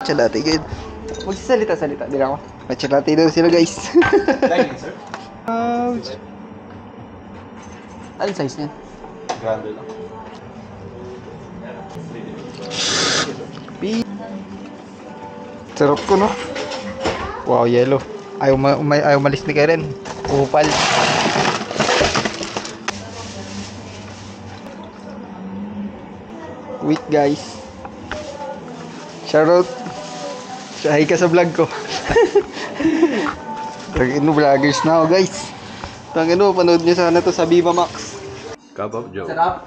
matcha latte. Magsasalita-salita din ako. Matcha latte daw sila guys. Dining, sir? Ouch. Anong size niyan? Grande lang. Sarap ko no. Wow, yellow. Ayaw malis ni Karen. Upal. Wait guys. Shoutout. Hi ka sa vlog ko. Tangino, vloggers na ako guys. Tangino, panood nyo sana to sa Viva Max. Kabab, Joe. Sarap.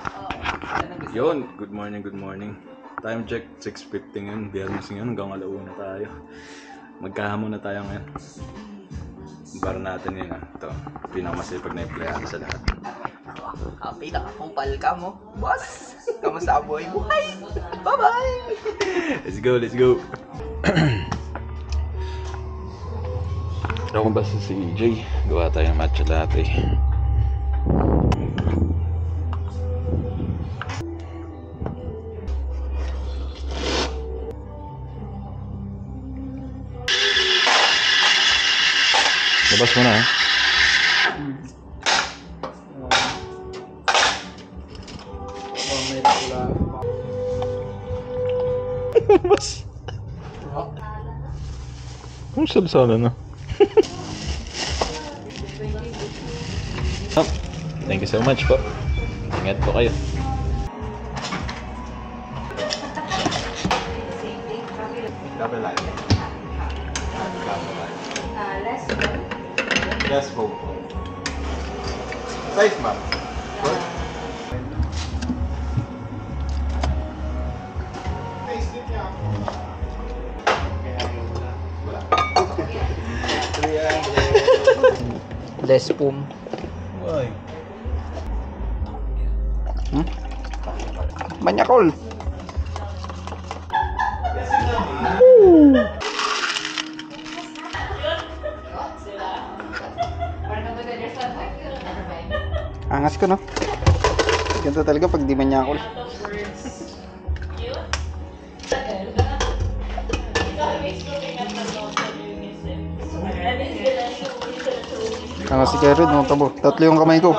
Yun, good morning, good morning. Time check, 6:50 ngayon. Biyernes ngayon, hanggang alauna tayo. Magkahamon na tayo ngayon. Bar natin yun, ito, pinakamasipag na empleyado sa lahat. Happy na akong palka mo, boss. Kamusta ang buhay? Bye-bye! Let's go, let's go. Ako ba si CJ? Gawa tayo ng matcha latte. Labas mo na ha. Labas. Ang salsala na. Thank you so much po. Ingat po kayo. Double life. Yes, po. Size, ma'am. Good. Less foam. Why? Manyakol. Angas ko no. Ganito talaga pag di manyakol. Angas si Karen, no, tabo. Tatlo yung kamay ko.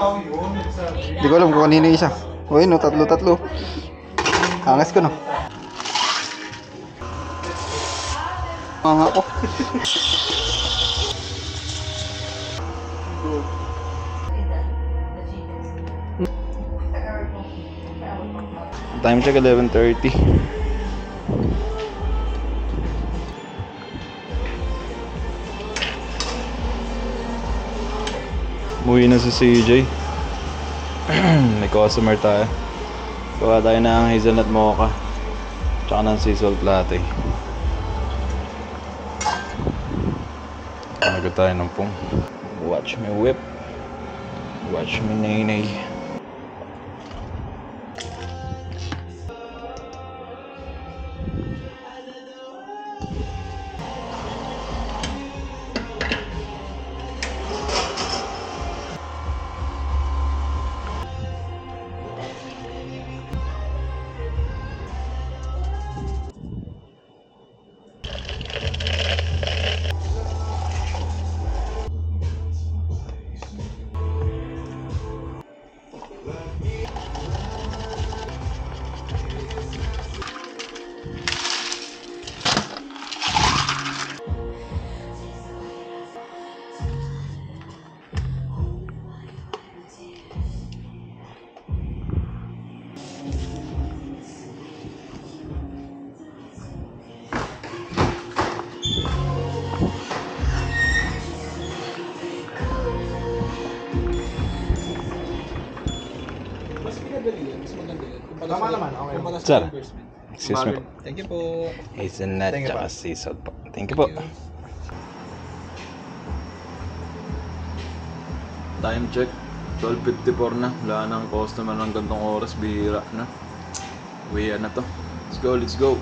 Di ko alam kung kanino yung isa. Uy, no, tatlo. Angas ko no. Mga ko. Time check 11:30. Umuwi na si CJ. May customer tayo. Gawa tayo ng hazelnut mocha tsaka ng sea salt latte. Nagod tayo ng pong. Watch me whip. Watch me nay. Tama naman, okay. Sir, excuse me po. Thank you po. Hazelnut Thank you tsaka po. sea salt po. Thank you po. Time check, 12:54 na. Wala nang customer ng gantong oras, bihira na. Uwian na to. Let's go, let's go.